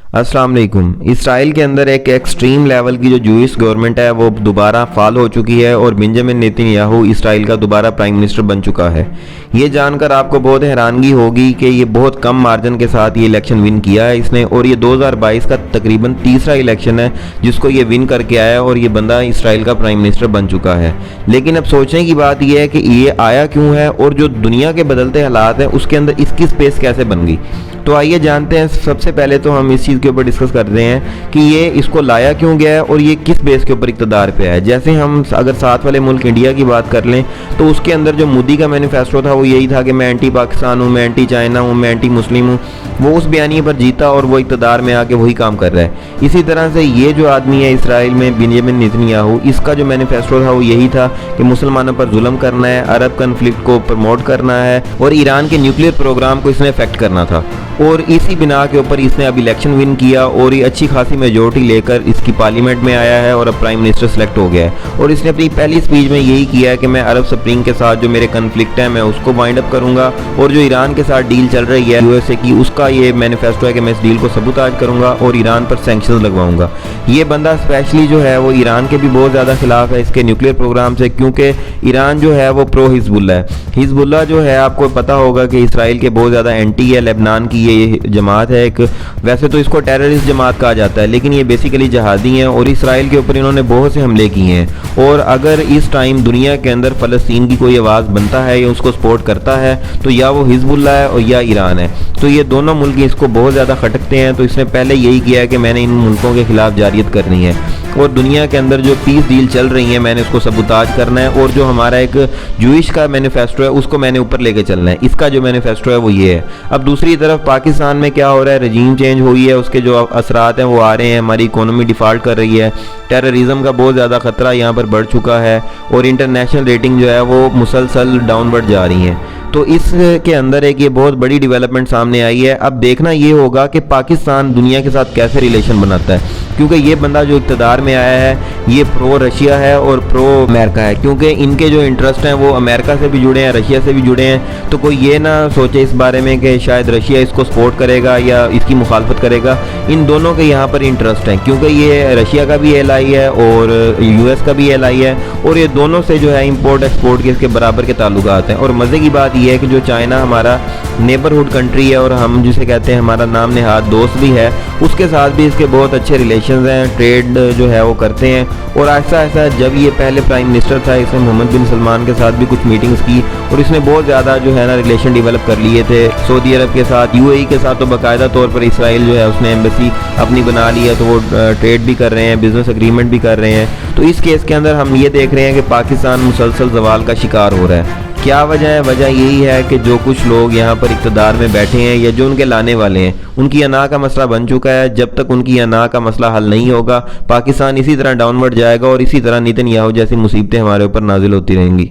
अस्सलाम वालेकुम। इसराइल के अंदर एक एक्सट्रीम लेवल की जो जूइश गवर्नमेंट है वो दोबारा फाल हो चुकी है और बेंजामिन नेतन्याहू इसराइल का दोबारा प्राइम मिनिस्टर बन चुका है। ये जानकर आपको बहुत हैरानगी होगी कि ये बहुत कम मार्जिन के साथ ये इलेक्शन विन किया है इसने, और ये 2022 का तकरीबन तीसरा इलेक्शन है जिसको ये विन करके आया है और ये बंदा इसराइल का प्राइम मिनिस्टर बन चुका है। लेकिन अब सोचने की बात यह है कि ये आया क्यों है और जो दुनिया के बदलते हालात हैं उसके अंदर इसकी स्पेस कैसे बन गई। तो आइए जानते हैं। सबसे पहले तो हम इस चीज़ के ऊपर डिस्कस करते हैं कि ये इसको लाया क्यों गया है और ये किस बेस के ऊपर इक़्तिदार पे है। जैसे हम अगर साथ वाले मुल्क इंडिया की बात कर लें तो उसके अंदर जो मोदी का मैनिफेस्टो था वो यही था कि मैं एंटी पाकिस्तान हूँ, मैं एंटी चाइना हूँ, मैं एंटी मुस्लिम हूँ। वो उस बयानी पर जीता और वो इक़्तिदार में आके वही काम कर रहा है। इसी तरह से ये जो आदमी है इसराइल में बेंजामिन नेतन्याहू, इसका जो मैनिफेस्टो था वो यही था कि मुसलमानों पर जुल्म करना है, अरब कन्फ्लिक्ट को प्रमोट करना है और ईरान के न्यूक्लियर प्रोग्राम को इसने इफेक्ट करना था। और इसी बिना के ऊपर इसने अब इलेक्शन विन किया और ये अच्छी खासी मेजोरिटी लेकर इसकी पार्लियामेंट में आया है और अब प्राइम मिनिस्टर सेलेक्ट हो गया है। और इसने अपनी पहली स्पीच में यही किया है कि मैं अरब स्प्रिंग के साथ जो मेरे कन्फ्लिक्ट है मैं उसको वाइंड अप करूंगा, और जो ईरान के साथ डील चल रही है यूएसए की, उसका ये मैनिफेस्टो है कि मैं इस डील को सबूताज करूंगा और ईरान पर सैंक्शंस लगवाऊंगा। ये बंदा स्पेशली जो है वो ईरान के भी बहुत ज़्यादा खिलाफ है इसके न्यूक्लियर प्रोग्राम से, क्योंकि ईरान जो है वो प्रो हिजबुल्ला है। हिजबुल्ला जो है आपको पता होगा कि इसराइल के बहुत ज़्यादा एंटी है। लेबनान की ये जमात है एक, वैसे तो इसको टेररिस्ट जमात कहा जाता है लेकिन ये बेसिकली जहादी हैं और इसराइल के ऊपर इन्होंने बहुत से हमले किए हैं। और अगर इस टाइम दुनिया के अंदर फ़लस्तीन की कोई आवाज़ बनता है या उसको सपोर्ट करता है तो या वो हिजबुल्ला है और या ईरान है। तो ये दोनों मुल्क इसको बहुत ज़्यादा खटकते हैं। तो इसने पहले यही किया है कि मैंने इन मुल्कों के खिलाफ जारियत करनी है और दुनिया के अंदर जो पीस डील चल रही है मैंने उसको सबूताज करना है, और जो हमारा एक जूइश का मैनिफेस्टो है उसको मैंने ऊपर लेके चलना है। इसका जो मैनिफेस्टो है वो ये है। अब दूसरी तरफ पाकिस्तान में क्या हो रहा है, रजीम चेंज हुई है, उसके जो असरात हैं वो आ रहे हैं, हमारी इकोनॉमी डिफ़ॉल्ट कर रही है, टेररिज्म का बहुत ज़्यादा ख़तरा यहाँ पर बढ़ चुका है और इंटरनेशनल रेटिंग जो है वो मुसलसल डाउनवर्ड जा रही है। तो इसके अंदर एक ये बहुत बड़ी डेवलपमेंट सामने आई है। अब देखना ये होगा कि पाकिस्तान दुनिया के साथ कैसे रिलेशन बनाता है, क्योंकि ये बंदा जो इक़्तिदार में आया है ये प्रो रशिया है और प्रो अमेरिका है, क्योंकि इनके जो इंटरेस्ट हैं वो अमेरिका से भी जुड़े हैं, रशिया से भी जुड़े हैं। तो कोई ये ना सोचे इस बारे में कि शायद रशिया इसको सपोर्ट करेगा या इसकी मुखालफत करेगा। इन दोनों के यहाँ पर इंटरेस्ट हैं, क्योंकि ये रशिया का भी एलआई है और यूएस का भी एलआई है, और ये दोनों से जो है इम्पोर्ट एक्सपोर्ट के इसके बराबर के ताल्लुकात हैं। और मज़े की बात ये है कि जो चाइना हमारा नेबरहुड कंट्री है और हम जिसे कहते हैं हमारा नाम नेहाद दोस्त भी है, उसके साथ भी इसके बहुत अच्छे रिलेशंस हैं, ट्रेड जो है वो करते हैं। और ऐसा ऐसा जब ये पहले प्राइम मिनिस्टर था इसने मोहम्मद बिन सलमान के साथ भी कुछ मीटिंग्स की और इसने बहुत ज़्यादा जो है ना रिलेशन डेवलप कर लिए थे सऊदी अरब के साथ, यूएई के साथ। तो बाकायदा तौर पर इसराइल जो है उसने एम्बेसी अपनी बना ली है, तो वो ट्रेड भी कर रहे हैं, बिजनेस एग्रीमेंट भी कर रहे हैं। तो इस केस के अंदर हम ये देख रहे हैं कि पाकिस्तान मुसलसल जवाल का शिकार हो रहा है। क्या वजह है? वजह यही है कि जो कुछ लोग यहाँ पर इक़्तिदार में बैठे हैं या जो उनके लाने वाले हैं उनकी अना का मसला बन चुका है। जब तक उनकी अना का मसला हल नहीं होगा पाकिस्तान इसी तरह डाउनवर्ड जाएगा और इसी तरह नेतन्याहू जैसी मुसीबतें हमारे ऊपर नाजिल होती रहेंगी।